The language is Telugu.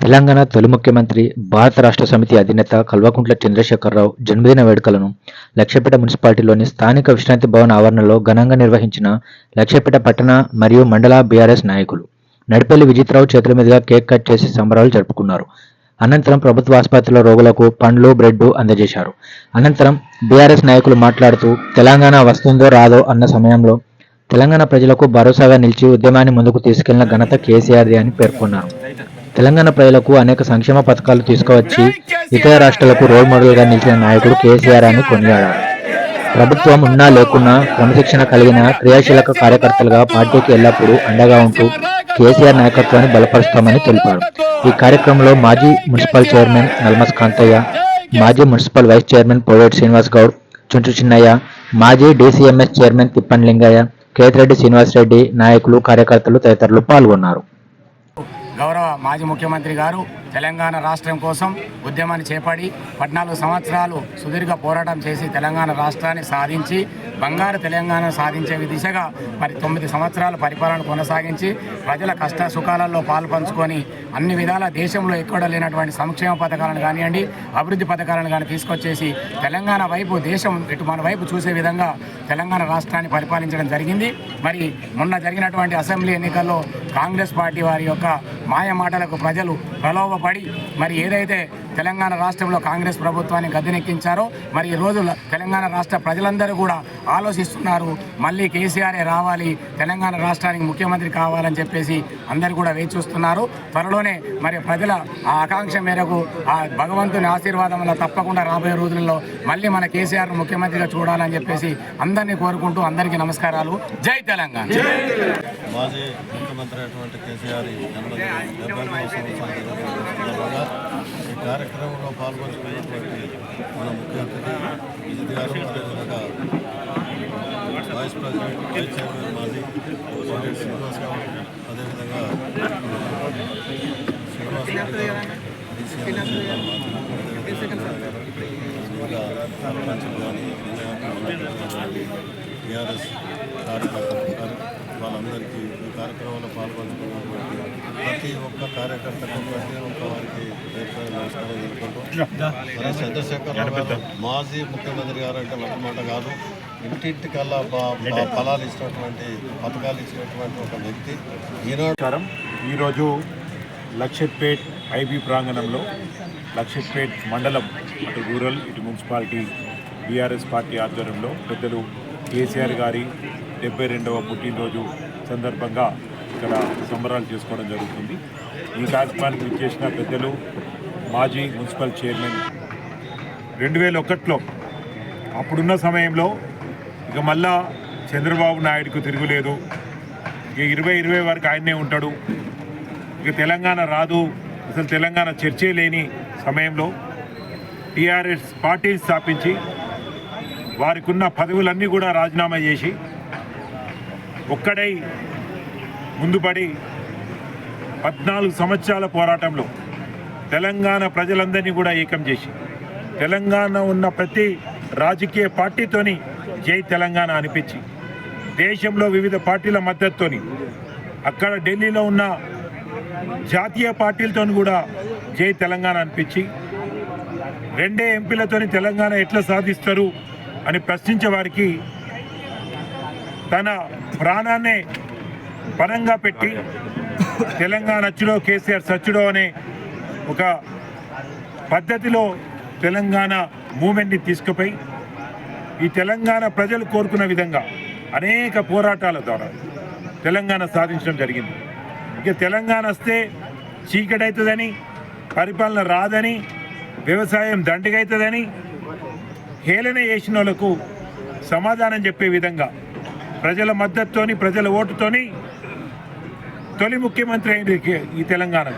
తెలంగాణ తొలి ముఖ్యమంత్రి, భారత రాష్ట్ర సమితి అధినేత కల్వకుంట్ల చంద్రశేఖరరావు జన్మదిన వేడుకలను లక్షపేట మున్సిపాలిటీలోని స్థానిక విశ్రాంతి భవన్ ఆవరణలో ఘనంగా నిర్వహించిన లక్షపేట పట్టణ మరియు మండల బీఆర్ఎస్ నాయకులు. నడిపెల్లి విజిత్రావు చేతుల మీదుగా కేక్ కట్ చేసి సంబరాలు జరుపుకున్నారు. అనంతరం ప్రభుత్వ ఆసుపత్రిలో రోగులకు పండ్లు, బ్రెడ్ అందజేశారు. అనంతరం బీఆర్ఎస్ నాయకులు మాట్లాడుతూ తెలంగాణ వస్తుందో రాదో అన్న సమయంలో తెలంగాణ ప్రజలకు భరోసాగా నిలిచి ఉద్యమాన్ని ముందుకు తీసుకెళ్లిన ఘనత కేసీఆర్ది అని పేర్కొన్నారు. తెలంగాణ ప్రజలకు అనేక సంక్షేమ పథకాలు తీసుకువచ్చి ఇతర రాష్ట్రాలకు రోల్ మోడల్గా నిలిచిన నాయకుడు కేసీఆర్ అని కొనియాడారు. ప్రభుత్వం ఉన్నా లేకున్నా క్రమశిక్షణ కలిగిన క్రియాశీలక కార్యకర్తలుగా పార్టీకి ఎల్లప్పుడూ అండగా ఉంటూ కేసీఆర్ నాయకత్వాన్ని బలపరుస్తామని తెలిపారు. ఈ కార్యక్రమంలో మాజీ మున్సిపల్ చైర్మన్ నల్మస్ కాంతయ్య, మాజీ municipal vice chairman Poveti Srinivas Goud, Chunchu Chinnaiah, మాజీ డీసీఎంఎస్ చైర్మన్ తిప్పన్ లింగయ్య, కేతిరెడ్డి శ్రీనివాసరెడ్డి, నాయకులు, కార్యకర్తలు తదితరులు పాల్గొన్నారు. గౌరవ మాజీ ముఖ్యమంత్రి గారు తెలంగాణ రాష్ట్రం కోసం ఉద్యమాన్ని చేపడి 14 సంవత్సరాలు సుదీర్ఘ పోరాటం చేసి తెలంగాణ రాష్ట్రాన్ని సాధించి బంగారు తెలంగాణ సాధించే దిశగా మరి 9 సంవత్సరాల పరిపాలన కొనసాగించి ప్రజల కష్ట సుఖాలలో పాలు పంచుకొని అన్ని విధాల దేశంలో ఎక్కడ లేనటువంటి సంక్షేమ పథకాలను కానివ్వండి, అభివృద్ధి పథకాలను కానీ తీసుకొచ్చేసి తెలంగాణ వైపు దేశం ఇటు మన వైపు చూసే విధంగా తెలంగాణ రాష్ట్రాన్ని పరిపాలించడం జరిగింది. మరి మొన్న జరిగినటువంటి అసెంబ్లీ ఎన్నికల్లో కాంగ్రెస్ పార్టీ వారి యొక్క మాయ మాటలకు ప్రజలు ప్రలోభపడి మరి ఏదైతే తెలంగాణ రాష్ట్రంలో కాంగ్రెస్ ప్రభుత్వాన్ని గద్దెనెక్కించారో మరి ఈ రోజు తెలంగాణ రాష్ట్ర ప్రజలందరూ కూడా ఆలోచిస్తున్నారు, మళ్ళీ కేసీఆరే రావాలి, తెలంగాణ రాష్ట్రానికి ముఖ్యమంత్రి కావాలని చెప్పేసి అందరూ కూడా వేచి చూస్తున్నారు. త్వరలోనే మరి ప్రజల ఆ ఆకాంక్ష మేరకు ఆ భగవంతుని ఆశీర్వాదం వల్ల తప్పకుండా రాబోయే రోజుల్లో మళ్ళీ మన కేసీఆర్ను ముఖ్యమంత్రిగా చూడాలని చెప్పేసి అందరినీ కోరుకుంటూ అందరికీ నమస్కారాలు. జై తెలంగాణ. మాజీ ముఖ్యమంత్రి అయినటువంటి కేసీఆర్ ఈ కార్యక్రమంలో పాల్గొంటున్నటువంటి మన ముఖ్య అతిథి విజిత్ గారు, అదేవిధంగా వైస్ ప్రెసిడెంట్, వైస్ చైర్మన్ మాజీ పొవేటి శ్రీనివాస్ గారు, అదేవిధంగా శ్రీనివాస్ రెడ్డి గారు, డీసీఎం ఇంకా సర్పంచులు కానీ టీఆర్ఎస్ కార్యకర్తలు వాళ్ళందరికీ ఈ కార్యక్రమంలో పాల్గొంటున్నటువంటి ప్రతి ఒక్క కార్యకర్తకు ప్రతి ఒక్క వారికి నమస్కారం తెలుపుకుంటూ చంద్రశేఖరరావు గారు మాజీ ముఖ్యమంత్రి గారు అంటే ఒక మాట కాదు, ఇంటింటికల్లా ఫలాలు ఇచ్చినటువంటి పథకాలు ఇచ్చినటువంటి ఒక వ్యక్తి. ఈరోజు లక్షపేట్ ఐబీ ప్రాంగణంలో లక్షపేట్ మండలం అటు రూరల్ ఇటు మున్సిపాలిటీ బీఆర్ఎస్ పార్టీ ఆధ్వర్యంలో పెద్దలు కేసీఆర్ గారి 72వ పుట్టినరోజు సందర్భంగా ఇక్కడ సంబరాలు చేసుకోవడం జరుగుతుంది. ఈ కార్యక్రమానికి విచ్చేసిన పెద్దలు మాజీ మున్సిపల్ చైర్మన్ 2001లో అప్పుడున్న సమయంలో ఇక మళ్ళా చంద్రబాబు నాయుడుకు తిరుగులేదు, ఇక 2020 వరకు ఆయనే ఉంటాడు, ఇక తెలంగాణ రాదు, అసలు తెలంగాణ చర్చే లేని సమయంలో టీఆర్ఎస్ పార్టీని స్థాపించి వారికి ఉన్న పదవులన్నీ కూడా రాజీనామా చేసి ఒక్కడై ముందుపడి 14 సంవత్సరాల పోరాటంలో తెలంగాణ ప్రజలందరినీ కూడా ఏకం చేసి తెలంగాణ ఉన్న ప్రతి రాజకీయ పార్టీతోని జై తెలంగాణ అనిపించి దేశంలో వివిధ పార్టీల మద్దతుతోని అక్కడ ఢిల్లీలో ఉన్న జాతీయ పార్టీలతో కూడా జై తెలంగాణ అనిపించి 2 ఎంపీలతోని తెలంగాణ ఎట్లా సాధిస్తారు అని ప్రశ్నించే వారికి తన ప్రాణాన్నే పణంగా పెట్టి తెలంగాణ అచ్చుడో కేసీఆర్ సచ్చుడో అనే ఒక పద్ధతిలో తెలంగాణ మూమెంట్ని తీసుకుపోయి ఈ తెలంగాణ ప్రజలు కోరుకున్న విధంగా అనేక పోరాటాల ద్వారా తెలంగాణ సాధించడం జరిగింది. ఇక తెలంగాణ వస్తే చీకటవుతుందని, పరిపాలన రాదని, వ్యవసాయం దండిగవుతుందని హేళన చేసిన వాళ్ళకు సమాధానం చెప్పే విధంగా ప్రజల మద్దతుతోని, ప్రజల ఓటుతోని తొలి ముఖ్యమంత్రి అయింది ఈ తెలంగాణ.